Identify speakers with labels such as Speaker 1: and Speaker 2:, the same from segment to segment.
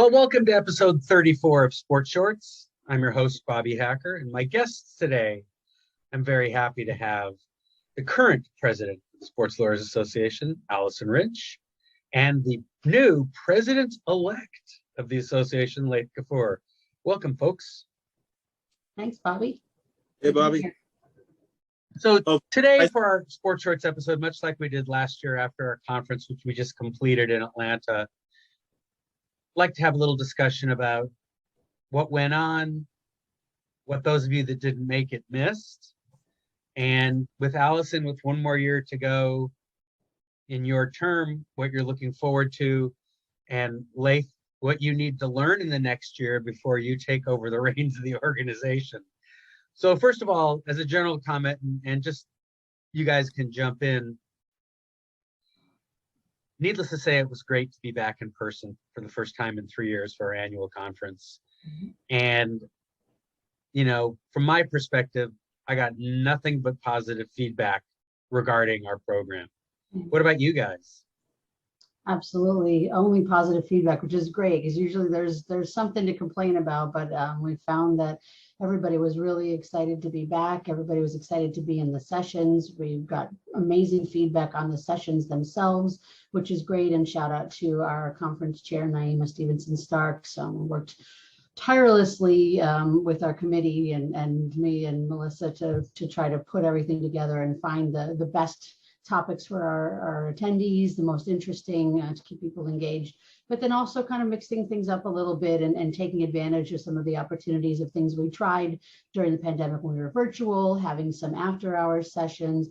Speaker 1: Well, welcome to episode 34 of Sports Shorts. I'm your host, Bobby Hacker, and my guests today, I'm very happy to have the current president of the Sports Lawyers Association, Allison Rich, and the new president-elect of the association, Layth Gafoor. Welcome, folks.
Speaker 2: Thanks, Bobby.
Speaker 3: Hey, Bobby.
Speaker 1: So today for our Sports Shorts episode, much like we did last year after our conference, which we just completed in Atlanta, I'd like to have a little discussion about what went on, what those of you that didn't make it missed, and with Allison, with one more year to go in your term, what you're looking forward to, and Layth, what you need to learn in the next year before you take over the reins of the organization. So first of all, as a general comment, and just you guys can jump in, needless to say, it was great to be back in person for the first time in 3 years for our annual conference. And, you know, from my perspective, I got nothing but positive feedback regarding our program. What about you guys?
Speaker 2: Absolutely, only positive feedback, which is great because usually there's something to complain about, but we found that everybody was really excited to be back. Everybody was excited to be in the sessions. We've got amazing feedback on the sessions themselves, which is great. And shout out to our conference chair, Naima Stevenson-Starks, worked tirelessly with our committee and me and Melissa to try to put everything together and find the best topics for our attendees, the most interesting to keep people engaged, but then also kind of mixing things up a little bit and taking advantage of some of the opportunities of things we tried during the pandemic when we were virtual, having some after hours sessions,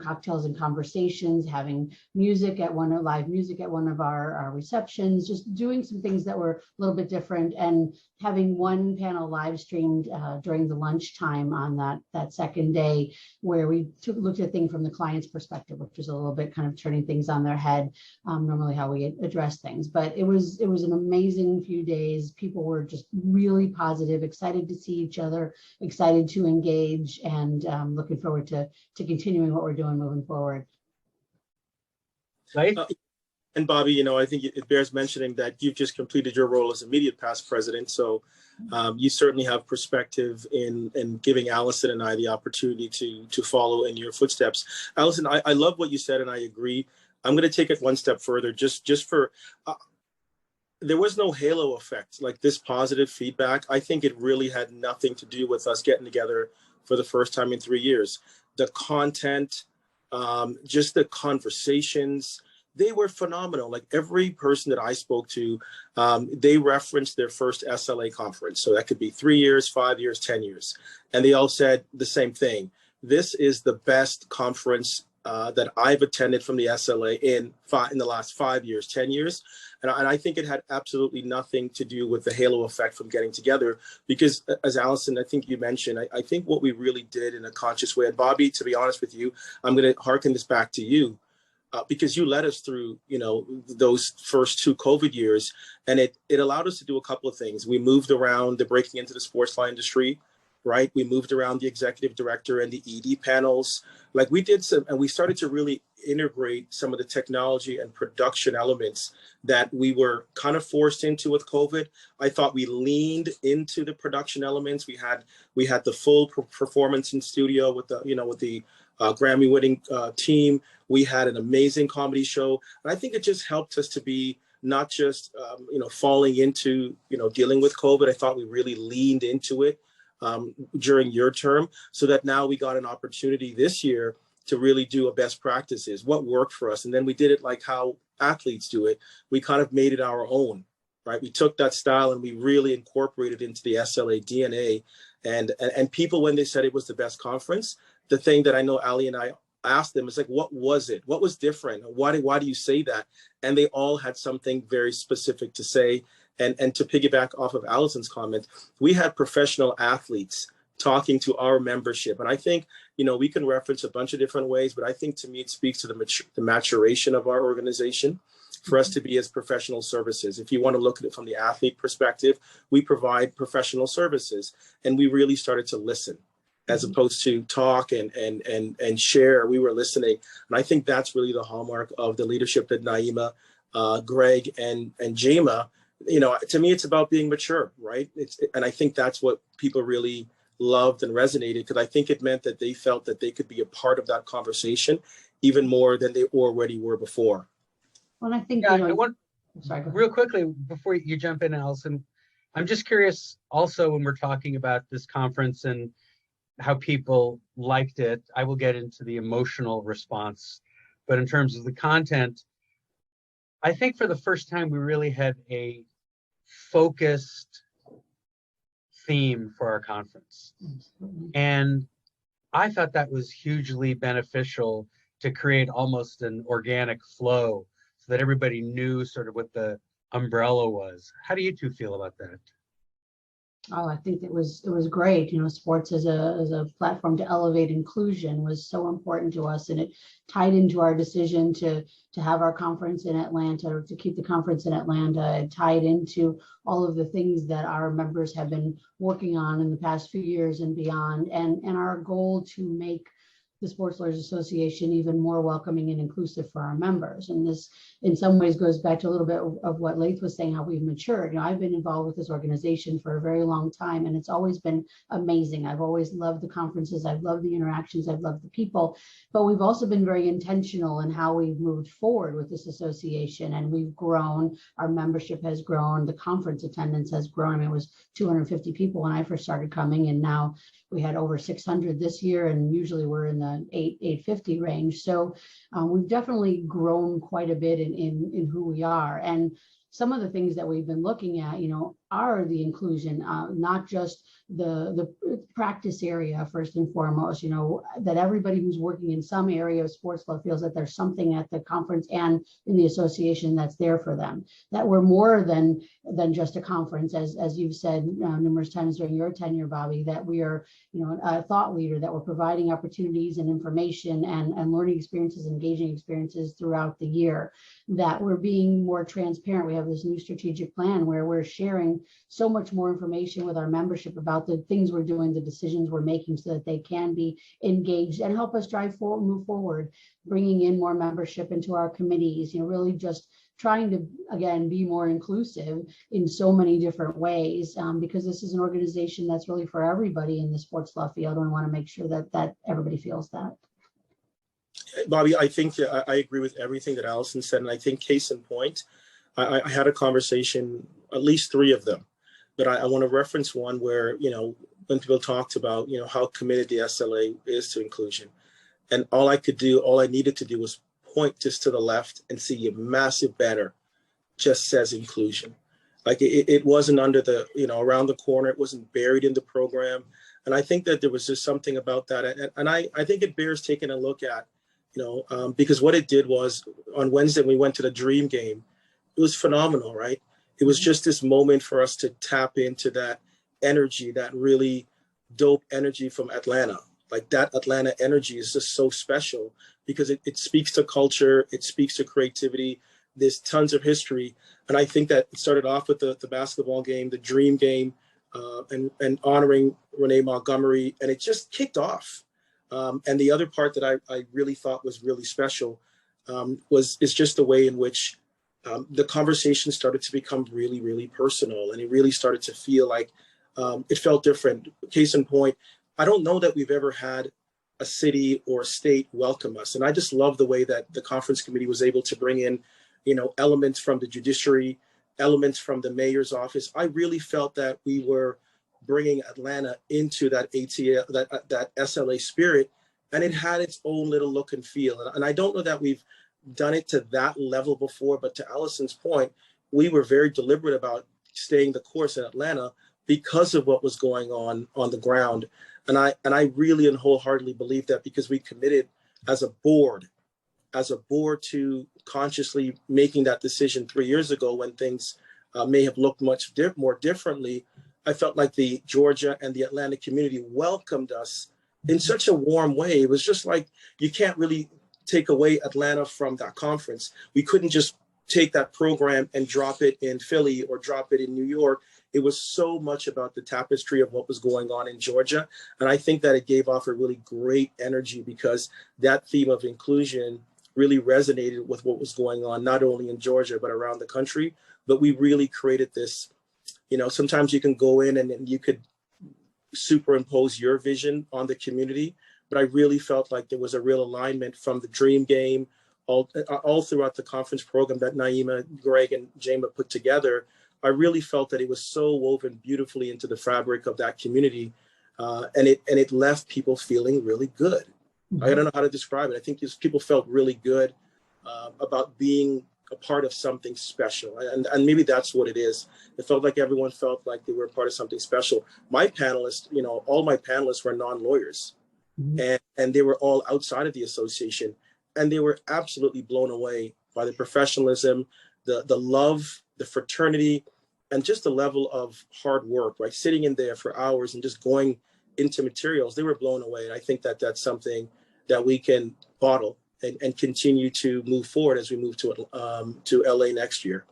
Speaker 2: cocktails and conversations, having music at live music at one of our receptions, just doing some things that were a little bit different, and having one panel live streamed during the lunchtime on that second day, where we looked at things from the client's perspective, which is a little bit kind of turning things on their head, normally how we address things. But it was an amazing few days. People were just really positive, excited to see each other, excited to engage, and looking forward to continuing what we're doing moving forward.
Speaker 1: Right?
Speaker 3: And Bobby, you know, I think it bears mentioning that you've just completed your role as immediate past president. So you certainly have perspective in giving Allison and I the opportunity to follow in your footsteps. Allison, I love what you said, and I agree. I'm going to take it one step further, just for there was no halo effect, like this positive feedback. I think it really had nothing to do with us getting together for the first time in 3 years. The content, just the conversations, they were phenomenal. Like every person that I spoke to, they referenced their first SLA conference. So that could be 3 years, 5 years, 10 years. And they all said the same thing. This is the best conference that I've attended from the SLA in the last 5 years, 10 years. And I think it had absolutely nothing to do with the halo effect from getting together, because as Allison, I think you mentioned, I think what we really did in a conscious way, and Bobby, to be honest with you, I'm going to hearken this back to you, because you led us through, you know, those first 2 COVID years, and it allowed us to do a couple of things. We moved around the breaking into the sports law industry, right? We moved around the executive director and the ED panels. Like we did some, and we started to really integrate some of the technology and production elements that we were kind of forced into with COVID. I thought we leaned into the production elements. We had the full performance in studio with the Grammy winning team. We had an amazing comedy show. And I think it just helped us to be not just, falling into, dealing with COVID. I thought we really leaned into it during your term, so that now we got an opportunity this year to really do a best practices, what worked for us. And then we did it like how athletes do it. We kind of made it our own, right? We took that style and we really incorporated into the SLA DNA. And people, when they said it was the best conference, the thing that I know Ali and I asked them is like, what was it? What was different? Why do you say that? And they all had something very specific to say. And to piggyback off of Allison's comment, we had professional athletes talking to our membership. And I think, we can reference a bunch of different ways, but I think to me, it speaks to the maturation of our organization for us to be as professional services. If you want to look at it from the athlete perspective, we provide professional services, and we really started to listen as opposed to talk and share. We were listening. And I think that's really the hallmark of the leadership that Naima, Greg, and Jema to me, it's about being mature, right? And I think that's what people really loved and resonated, because I think it meant that they felt that they could be a part of that conversation even more than they already were before.
Speaker 2: Well, I think,
Speaker 1: Yeah, I want,
Speaker 2: sorry, go ahead.
Speaker 1: real quickly, before you jump in, Allison, I'm just curious also when we're talking about this conference and how people liked it, I will get into the emotional response. But in terms of the content, I think for the first time, we really had a focused theme for our conference. And I thought that was hugely beneficial to create almost an organic flow so that everybody knew sort of what the umbrella was. How do you two feel about that?
Speaker 2: Oh, I think it was great. Sports as a platform to elevate inclusion was so important to us, and it tied into our decision to have our conference in Atlanta, or to keep the conference in Atlanta. It tied into all of the things that our members have been working on in the past few years and beyond, and our goal to make the Sports Lawyers Association even more welcoming and inclusive for our members. And this, in some ways, goes back to a little bit of what Layth was saying, how we've matured. I've been involved with this organization for a very long time, and it's always been amazing. I've always loved the conferences. I've loved the interactions. I've loved the people. But we've also been very intentional in how we've moved forward with this association, and we've grown. Our membership has grown. The conference attendance has grown. I mean, it was 250 people when I first started coming, and now we had over 600 this year, and usually we're in the 850 range. So we've definitely grown quite a bit in who we are. And some of the things that we've been looking at, are the inclusion, not just the practice area first and foremost, that everybody who's working in some area of sports law feels that there's something at the conference and in the association that's there for them, that we're more than just a conference, as you've said numerous times during your tenure, Bobby, that we are, a thought leader, that we're providing opportunities and information and learning experiences, engaging experiences throughout the year, that we're being more transparent. We have this new strategic plan where we're sharing so much more information with our membership about the things we're doing, the decisions we're making, so that they can be engaged and help us move forward, bringing in more membership into our committees, really just trying to, again, be more inclusive in so many different ways, because this is an organization that's really for everybody in the sports law field, and we want to make sure that everybody feels that.
Speaker 3: Bobby, I think I agree with everything that Allison said, and I think case in point, I had a conversation, at least 3 of them, but I want to reference one where, when people talked about, how committed the SLA is to inclusion. And all I needed to do was point just to the left and see a massive banner just says inclusion. Like it wasn't under the, around the corner, it wasn't buried in the program. And I think that there was just something about that. And I think it bears taking a look at, because what it did was on Wednesday, we went to the Dream Game. It was phenomenal, right? It was just this moment for us to tap into that energy, that really dope energy from Atlanta. Like that Atlanta energy is just so special because it speaks to culture, it speaks to creativity. There's tons of history. And I think that it started off with the basketball game, the Dream Game, and honoring Renee Montgomery, and it just kicked off. And the other part that I really thought was really special is just the way in which the conversation started to become really, really personal, and it really started to feel like it felt different. Case in point, I don't know that we've ever had a city or a state welcome us. And I just love the way that the conference committee was able to bring in, elements from the judiciary, elements from the mayor's office. I really felt that we were bringing Atlanta into that ATL, that SLA spirit, and it had its own little look and feel. And I don't know that we've done it to that level before, but to Allison's point, we were very deliberate about staying the course in Atlanta because of what was going on the ground. And I really and wholeheartedly believe that, because we committed as a board to consciously making that decision 3 years ago when things may have looked much more differently. I felt like the Georgia and the Atlanta community welcomed us in such a warm way. It was just like, you can't really take away Atlanta from that conference. We couldn't just take that program and drop it in Philly or drop it in New York. It was so much about the tapestry of what was going on in Georgia. And I think that it gave off a really great energy, because that theme of inclusion really resonated with what was going on, not only in Georgia, but around the country, but we really created this, sometimes you can go in and you could superimpose your vision on the community, but I really felt like there was a real alignment from the dream game all throughout the conference program that Naima, Greg, and Jama put together. I really felt that it was so woven beautifully into the fabric of that community, and it left people feeling really good.
Speaker 2: Mm-hmm.
Speaker 3: I don't know how to describe it. I think people felt really good about being a part of something special, and maybe that's what it is. It felt like everyone felt like they were a part of something special. My panelists, all my panelists were non-lawyers, mm-hmm. and they were all outside of the association, and they were absolutely blown away by the professionalism, the love, the fraternity, and just the level of hard work, right? Sitting in there for hours and just going into materials, they were blown away. And I think that that's something that we can bottle and continue to move forward as we move to LA next year.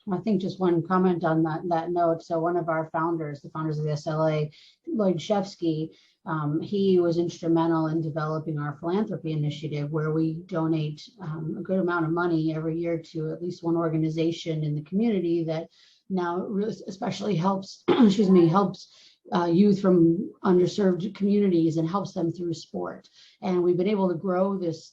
Speaker 2: I think just one comment on that note. So one of our founders, the founders of the SLA, Lloyd Shevsky, he was instrumental in developing our philanthropy initiative, where we donate a good amount of money every year to at least one organization in the community that now really especially helps, helps youth from underserved communities and helps them through sport. And we've been able to grow this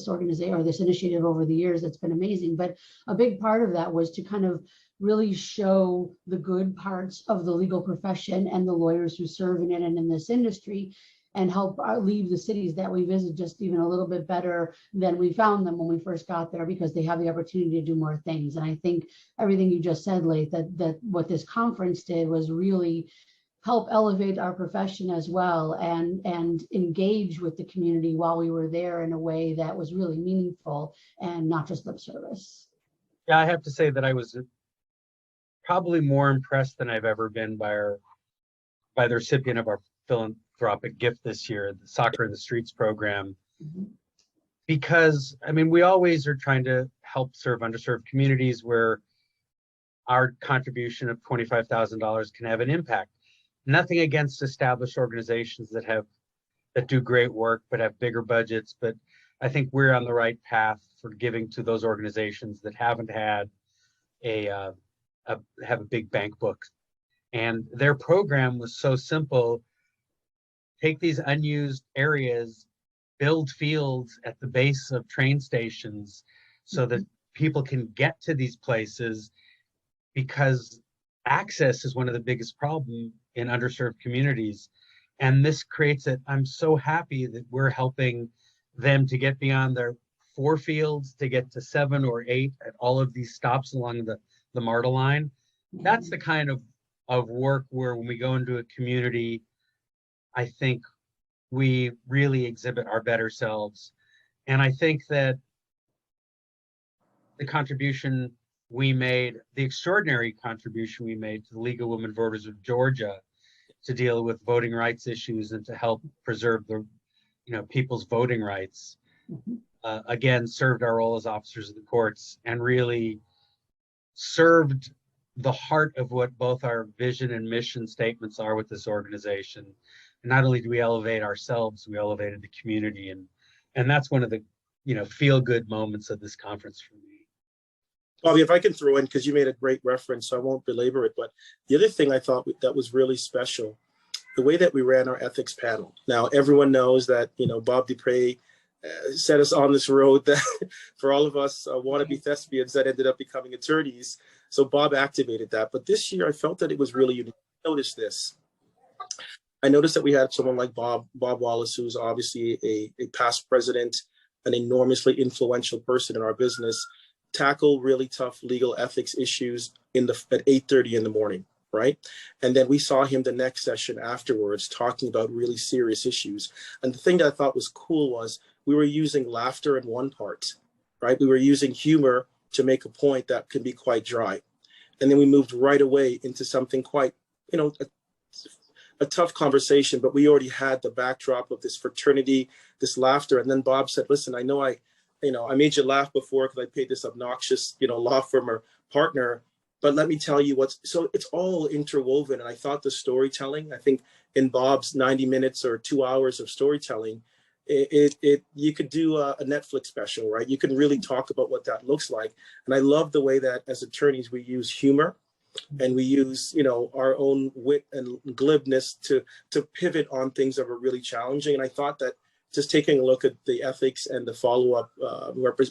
Speaker 2: organization or this initiative over the years. It's been amazing. But a big part of that was to kind of really show the good parts of the legal profession and the lawyers who serve in it and in this industry, and help leave the cities that we visit just even a little bit better than we found them when we first got there, because they have the opportunity to do more things. And I think everything you just said, Layth, that what this conference did was really help elevate our profession as well, and engage with the community while we were there in a way that was really meaningful and not just lip service.
Speaker 1: Yeah, I have to say that I was probably more impressed than I've ever been by the recipient of our philanthropic gift this year, the Soccer in the Streets program. Mm-hmm. Because, I mean, we always are trying to help serve underserved communities where our contribution of $25,000 can have an impact. Nothing against established organizations that do great work but have bigger budgets, but I think we're on the right path for giving to those organizations that haven't had have a big bank book. And their program was so simple: take these unused areas, build fields at the base of train stations so that people can get to these places, because access is one of the biggest problems in underserved communities. And this creates it. I'm so happy that we're helping them to get beyond their 4 fields to get to 7 or 8 at all of these stops along the MARTA line. That's the kind of work where when we go into a community, I think we really exhibit our better selves. And I think that the contribution we made, the extraordinary contribution we made to the League of Women Voters of Georgia to deal with voting rights issues and to help preserve the, people's voting rights, again, served our role as officers of the courts and really served the heart of what both our vision and mission statements are with this organization. And not only do we elevate ourselves, we elevated the community. And that's one of the, feel-good moments of this conference for me.
Speaker 3: Bobby, if I can throw in, because you made a great reference, so I won't belabor it, but the other thing I thought that was really special, the way that we ran our ethics panel. Now, everyone knows that, Bob Dupre set us on this road that for all of us wannabe thespians that ended up becoming attorneys. So Bob activated that. But this year, I felt that it was really unique. Notice this. I noticed that we had someone like Bob Wallace, who's obviously a past president, an enormously influential person in our business, tackle really tough legal ethics issues at 8:30 in the morning, right? And then we saw him the next session afterwards talking about really serious issues. And the thing that I thought was cool was we were using laughter in one part, right? We were using humor to make a point that could be quite dry. And then we moved right away into something quite, a tough conversation, but we already had the backdrop of this fraternity, this laughter. And then Bob said, listen, I know I made you laugh before because I paid this obnoxious, law firm or partner, but let me tell you so it's all interwoven. And I thought the storytelling, I think in Bob's 90 minutes or 2 hours of storytelling, you could do a Netflix special, right? You can really talk about what that looks like. And I love the way that as attorneys, we use humor and we use, our own wit and glibness to pivot on things that were really challenging. And I thought that just taking a look at the ethics and the follow-up,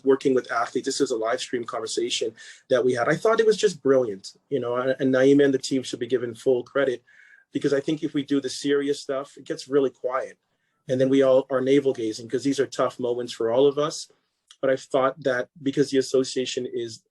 Speaker 3: working with athletes, this is a live stream conversation that we had. I thought it was just brilliant, and Naima and the team should be given full credit, because I think if we do the serious stuff, it gets really quiet. And then we all are navel gazing, because these are tough moments for all of us. But I thought that because the association is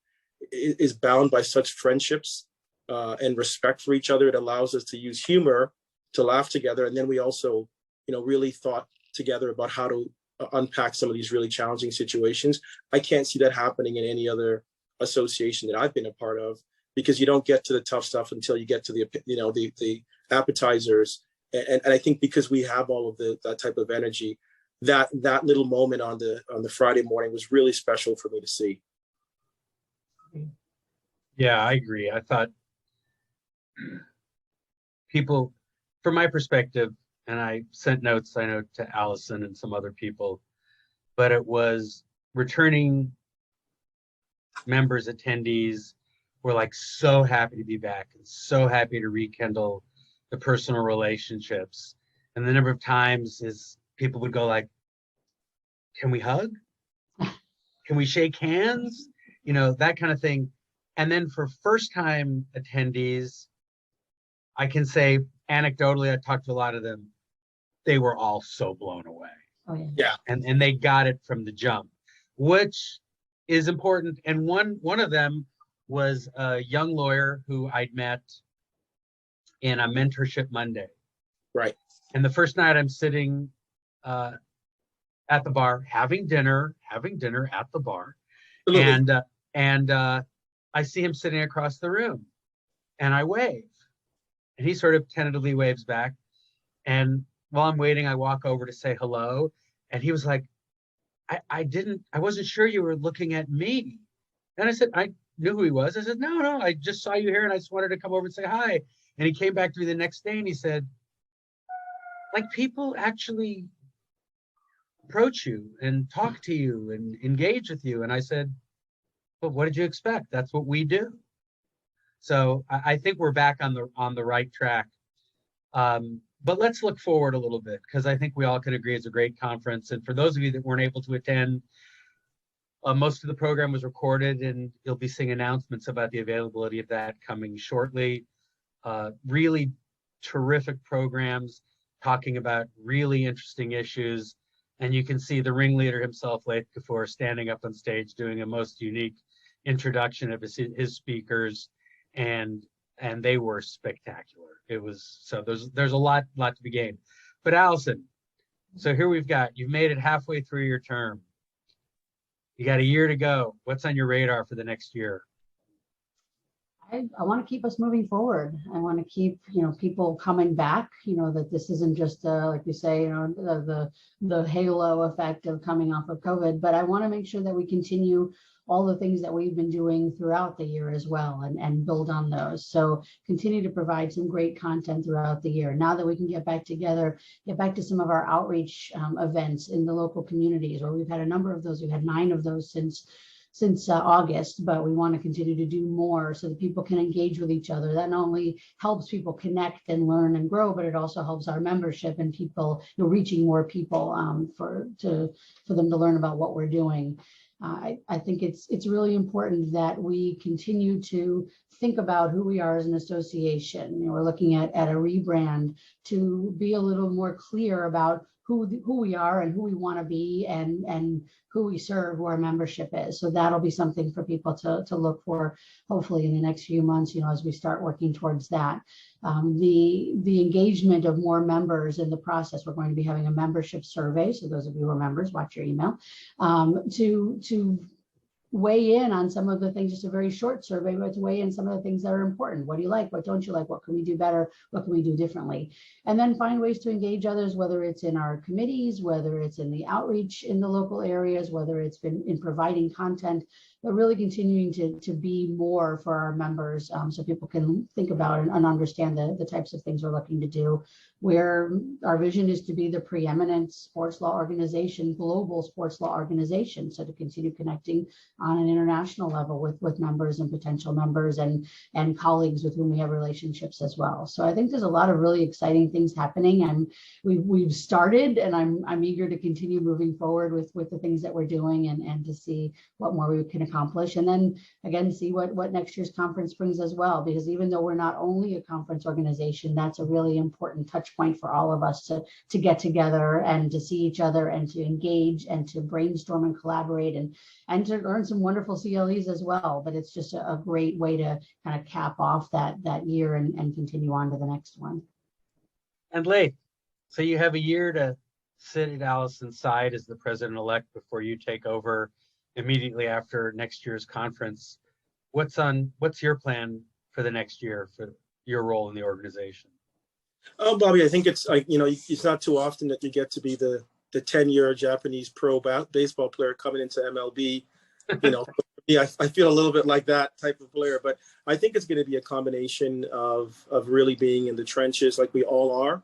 Speaker 3: bound by such friendships and respect for each other, it allows us to use humor to laugh together. And then we also, really thought together about how to unpack some of these really challenging situations. I can't see that happening in any other association that I've been a part of, because you don't get to the tough stuff until you get to the appetizers. And I think because we have all of that type of energy, that little moment on the Friday morning was really special for me to see.
Speaker 1: Yeah, I agree. I thought people, from my perspective, and I sent notes, I know, to Allison and some other people, but it was returning members, attendees were like so happy to be back and so happy to rekindle the personal relationships. And the number of times is people would go like, can we hug? Can we shake hands? That kind of thing. And then for first time attendees, I can say anecdotally, I talked to a lot of them, they were all so blown away.
Speaker 2: Oh, yeah.
Speaker 3: Yeah.
Speaker 1: And they got it from the jump, which is important. And one of them was a young lawyer who I'd met in a mentorship Monday.
Speaker 3: Right.
Speaker 1: And the first night I'm sitting at the bar, having dinner at the bar. Absolutely. And I see him sitting across the room, and I wave, and he sort of tentatively waves back. And while I'm waiting, I walk over to say hello. And he was like, I wasn't sure you were looking at me. And I said, I knew who he was. I said, no, I just saw you here and I just wanted to come over and say hi. And he came back to me the next day and he said, like, people actually approach you and talk to you and engage with you. And I said, but what did you expect? That's what we do. So I think we're back on the right track. But let's look forward a little bit, because I think we all can agree it's a great conference. And for those of you that weren't able to attend, most of the program was recorded, and you'll be seeing announcements about the availability of that coming shortly. Really terrific programs talking about really interesting issues. And you can see the ringleader himself, Layth Gafoor, standing up on stage doing a most unique introduction of his speakers, and they were spectacular. It was, so there's a lot to be gained. But Allison, so here you've made it halfway through your term. You got a year to go. What's on your radar for the next year?
Speaker 2: I want to keep us moving forward. I want to keep, people coming back, that this isn't just, like you say, the halo effect of coming off of COVID, but I want to make sure that we continue all the things that we've been doing throughout the year as well, and build on those. So continue to provide some great content throughout the year. Now that we can get back together, get back to some of our outreach events in the local communities, where we've had a number of those. We've had 9 of those since August, but we want to continue to do more so that people can engage with each other. That not only helps people connect and learn and grow, but it also helps our membership and people, reaching more people for them to learn about what we're doing. I think it's really important that we continue to think about who we are as an association. We're looking at a rebrand to be a little more clear about who we are and who we want to be, and who we serve, who our membership is. So that'll be something for people to look for, hopefully in the next few months, as we start working towards that. The engagement of more members in the process. We're going to be having a membership survey. So those of you who are members, watch your email, to weigh in on some of the things, just a very short survey, but to weigh in some of the things that are important. What do you like? What don't you like? What can we do better? What can we do differently? And then find ways to engage others, whether it's in our committees, whether it's in the outreach in the local areas, whether it's been in providing content really continuing to be more for our members, so people can think about and understand the types of things we're looking to do, where our vision is to be the preeminent sports law organization, global sports law organization. So to continue connecting on an international level with members and potential members and colleagues with whom we have relationships as well. So I think there's a lot of really exciting things happening, and we've started, and I'm eager to continue moving forward with the things that we're doing and to see what more we can accomplish. And then again, see what next year's conference brings as well, because even though we're not only a conference organization, that's a really important touch point for all of us to get together and to see each other and to engage and to brainstorm and collaborate and to learn some wonderful CLEs as well. But it's just a great way to kind of cap off that year and continue on to the next one.
Speaker 1: And Layth, so you have a year to sit at Allison's side as the president-elect before you take over immediately after next year's conference. What's your plan for the next year for your role in the organization?
Speaker 3: Oh, Bobby, I think it's it's not too often that you get to be the 10-year Japanese pro baseball player coming into MLB. Yeah, I feel a little bit like that type of player, but I think it's going to be a combination of really being in the trenches like we all are,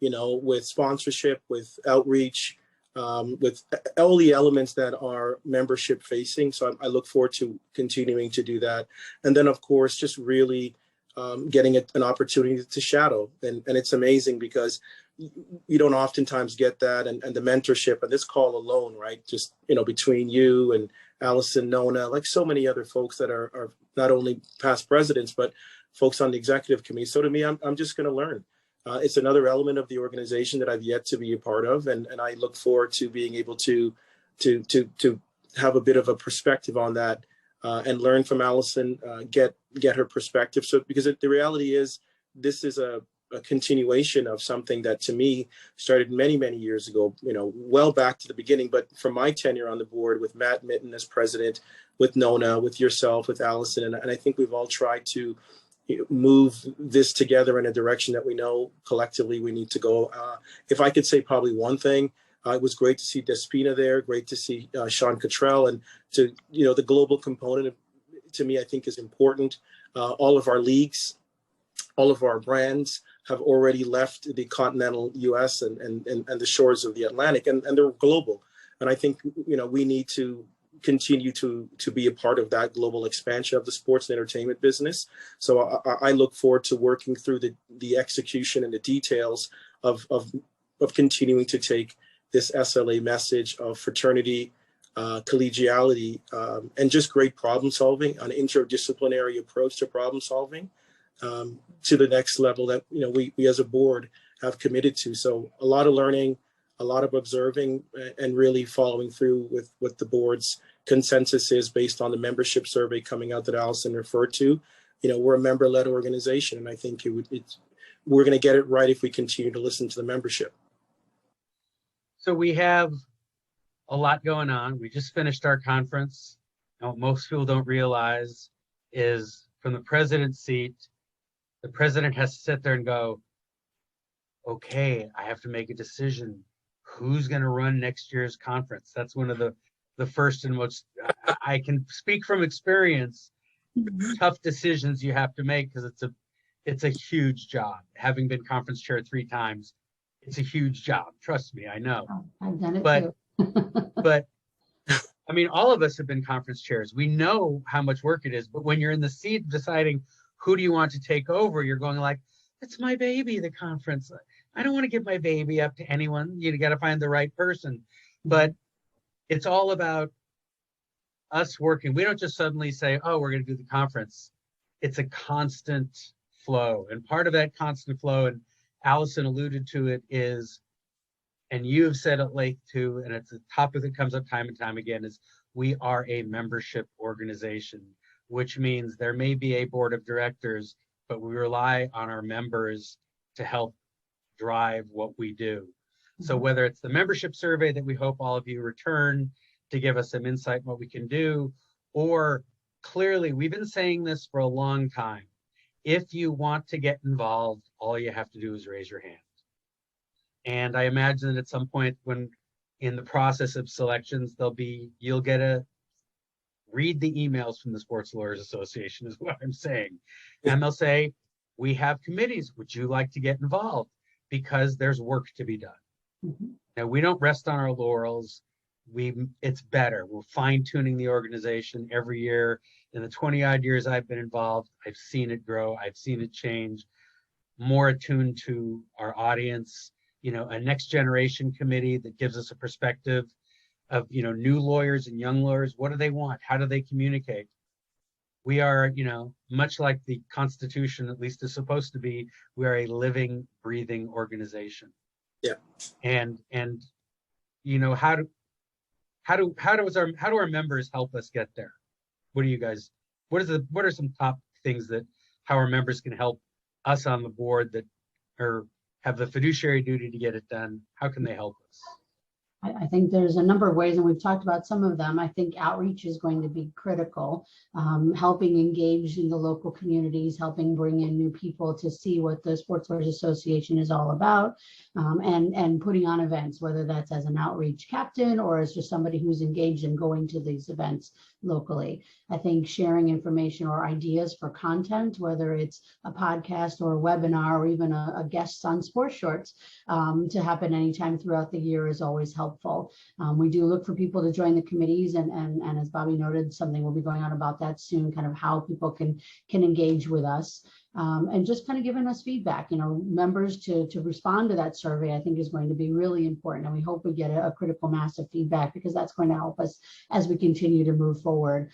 Speaker 3: with sponsorship, with outreach, with all the elements that are membership facing. So I look forward to continuing to do that. And then, of course, just really getting an opportunity to shadow. And it's amazing because you don't oftentimes get that. And the mentorship and this call alone, right? Just, between you and Allison, Nona, like so many other folks that are not only past presidents, but folks on the executive committee. So to me, I'm just going to learn. It's another element of the organization that I've yet to be a part of. And I look forward to being able to have a bit of a perspective on that and learn from Allison, get her perspective. So because the reality is this is a continuation of something that to me started many, many years ago, well back to the beginning. But from my tenure on the board with Matt Mitten as president, with Nona, with yourself, with Allison, and I think we've all tried to move this together in a direction that we know collectively we need to go. If I could say probably one thing, it was great to see Despina there, great to see Sean Cottrell, and the global component to me I think is important. All of our leagues, all of our brands have already left the continental US and the shores of the Atlantic, and they're global. And I think we need to continue to be a part of that global expansion of the sports and entertainment business. So I look forward to working through the execution and the details of continuing to take this SLA message of fraternity, collegiality, and just great problem solving, an interdisciplinary approach to problem solving to the next level that we as a board have committed to. So a lot of learning, a lot of observing, and really following through with what the board's consensus is based on the membership survey coming out that Allison referred to. We're a member-led organization, and I think we're going to get it right if we continue to listen to the membership.
Speaker 1: So we have a lot going on. We just finished our conference. What most people don't realize is from the president's seat, the president has to sit there and go, okay, I have to make a decision. Who's going to run next year's conference? That's one of the first and most, I can speak from experience, tough decisions you have to make because it's a huge job. Having been conference chair 3 times, it's a huge job. Trust me, I know.
Speaker 2: I've done it
Speaker 1: but,
Speaker 2: too.
Speaker 1: But I mean, all of us have been conference chairs. We know how much work it is, but when you're in the seat deciding who do you want to take over, you're going like, it's my baby, the conference. I don't want to give my baby up to anyone. You got to find the right person. But it's all about us working. We don't just suddenly say, oh, we're going to do the conference. It's a constant flow. And part of that constant flow, and Allison alluded to it, is, and you have said it, Layth, too, and it's a topic that comes up time and time again, is we are a membership organization, which means there may be a board of directors, but we rely on our members to help drive what we do. So whether it's the membership survey that we hope all of you return to give us some insight in what we can do, or clearly, we've been saying this for a long time. If you want to get involved, all you have to do is raise your hand. And I imagine that at some point when in the process of selections, you'll get a read the emails from the Sports Lawyers Association is what I'm saying. And they'll say, we have committees. Would you like to get involved? Because there's work to be done.
Speaker 2: Mhm.
Speaker 1: Now, we don't rest on our laurels. It's better. We're fine tuning the organization every year. In the 20 odd years I've been involved, I've seen it grow. I've seen it change, more attuned to our audience, a next generation committee that gives us a perspective of, new lawyers and young lawyers. What do they want? How do they communicate? We are, much like the Constitution, at least is supposed to be, we are a living, breathing organization.
Speaker 3: Yeah.
Speaker 1: And how do our members help us get there? What are some top things that how our members can help us on the board that or have the fiduciary duty to get it done? How can they help us?
Speaker 2: I think there's a number of ways, and we've talked about some of them. I think outreach is going to be critical, helping engage in the local communities, helping bring in new people to see what the Sports Lawyers Association is all about, and putting on events, whether that's as an outreach captain or as just somebody who's engaged in going to these events locally. I think sharing information or ideas for content, whether it's a podcast or a webinar or even a guest on Sports Shorts, to happen anytime throughout the year is always helpful. We do look for people to join the committees, and as Bobby noted, something will be going on about that soon, kind of how people can engage with us. And just kind of giving us feedback, members to respond to that survey, I think is going to be really important. And we hope we get a critical mass of feedback, because that's going to help us as we continue to move forward.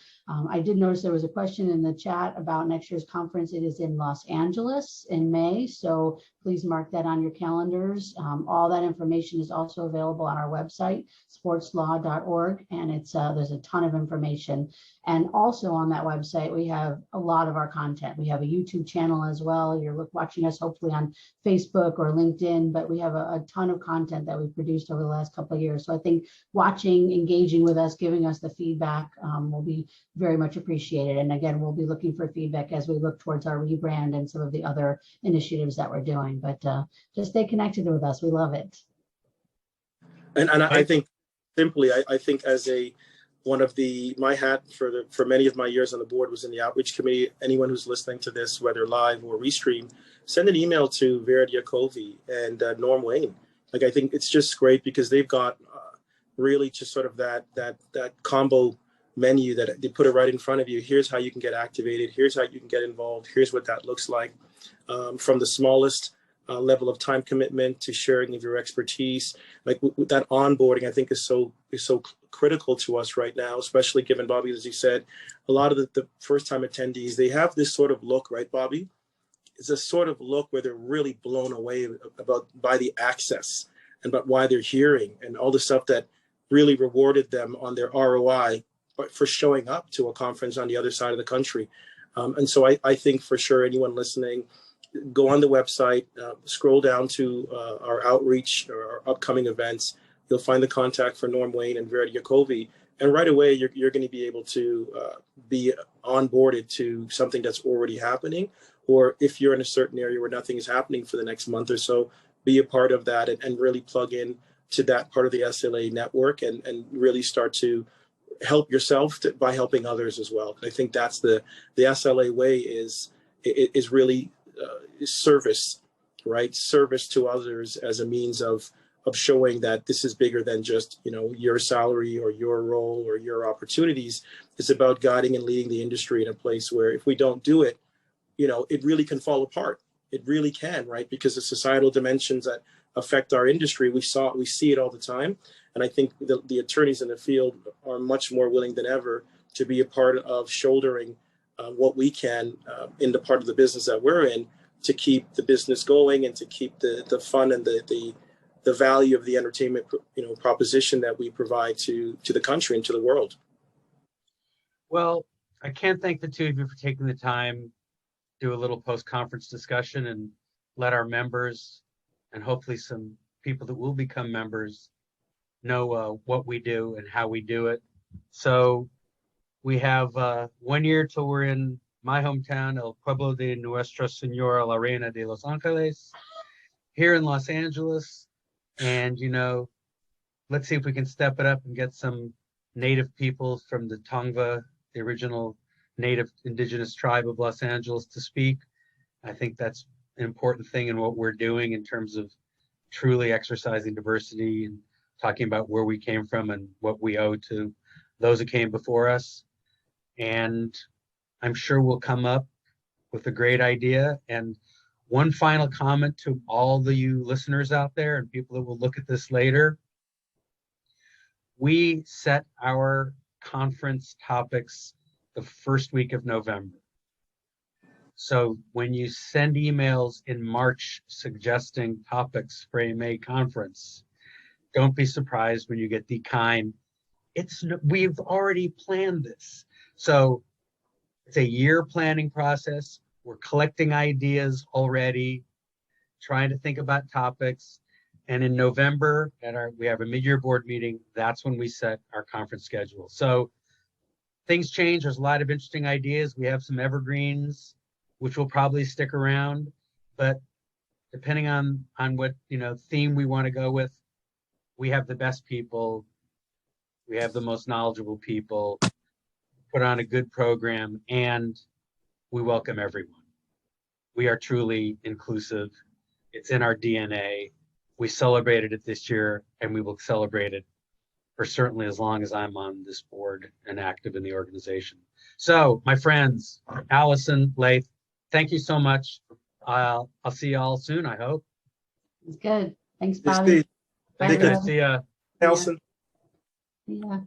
Speaker 2: I did notice there was a question in the chat about next year's conference. It is in Los Angeles in May, so please mark that on your calendars. All that information is also available on our website, sportslaw.org, and there's a ton of information. And also on that website, we have a lot of our content. We have a YouTube channel as well. You're watching us hopefully on Facebook or LinkedIn, but we have a ton of content that we've produced over the last couple of years. So I think watching, engaging with us, giving us the feedback will be very much appreciated. And again, we'll be looking for feedback as we look towards our rebrand and some of the other initiatives that we're doing. But just stay connected with us. We love it.
Speaker 3: And I think simply, I think as one of my hat for many of my years on the board was in the outreach committee. Anyone who's listening to this, whether live or restream, send an email to Vera Diacovi and Norm Wayne. Like, I think it's just great because they've got really just sort of that combo menu that they put it right in front of you. Here's how you can get activated. Here's how you can get involved. Here's what that looks like, from the smallest level of time commitment to sharing of your expertise. Like with that onboarding, I think is so critical to us right now, especially given, Bobby, as you said, a lot of the first time attendees, they have this sort of look, right, Bobby? It's a sort of look where they're really blown away by the access and about why they're hearing and all the stuff that really rewarded them on their ROI for showing up to a conference on the other side of the country. And so I think for sure anyone listening, go on the website, scroll down to our outreach or our upcoming events. You'll find the contact for Norm Wayne and Vera Diacovi. And right away, you're going to be able to be onboarded to something that's already happening. Or if you're in a certain area where nothing is happening for the next month or so, be a part of that and really plug in to that part of the SLA network and really start to help yourself by helping others as well. I think that's the SLA way is really service, right? Service to others as a means of showing that this is bigger than just, your salary or your role or your opportunities. It's about guiding and leading the industry in a place where if we don't do it, it really can fall apart. It really can, right? Because the societal dimensions that affect our industry, we see it all the time. And I think the attorneys in the field are much more willing than ever to be a part of shouldering what we can in the part of the business that we're in to keep the business going and to keep the fun and the value of the entertainment proposition that we provide to the country and to the world.
Speaker 1: Well, I can't thank the two of you for taking the time, do a little post-conference discussion and let our members and hopefully some people that will become members know what we do and how we do it. So we have 1 year till we're in my hometown, El Pueblo de Nuestra Señora La Reina de Los Angeles, here in Los Angeles. And, let's see if we can step it up and get some native people from the Tongva the original native indigenous tribe of Los Angeles to speak. I think that's an important thing in what we're doing in terms of truly exercising diversity and talking about where we came from and what we owe to those who came before us. And I'm sure we'll come up with a great idea. And one final comment to all the you listeners out there and people that will look at this later. We set our conference topics the first week of November. So when you send emails in March suggesting topics for a May conference, don't be surprised when you get the kind, we've already planned this. So it's a year planning process. We're collecting ideas already, trying to think about topics. And in November, we have a mid-year board meeting. That's when we set our conference schedule. So things change. There's a lot of interesting ideas. We have some evergreens, which will probably stick around. But depending on what theme we want to go with, we have the best people. We have the most knowledgeable people. Put on a good program, and we welcome everyone. We are truly inclusive. It's in our DNA. We celebrated it this year, and we will celebrate it for certainly as long as I'm on this board and active in the organization. So, my friends, Allison, Layth, thank you so much. I'll see you all soon, I hope.
Speaker 2: It's good. Thanks,
Speaker 3: Yes,
Speaker 2: Bobby.
Speaker 3: Steve.
Speaker 2: Bye,
Speaker 3: Take care.
Speaker 2: everybody.
Speaker 1: See ya.
Speaker 3: Allison.
Speaker 2: Yeah.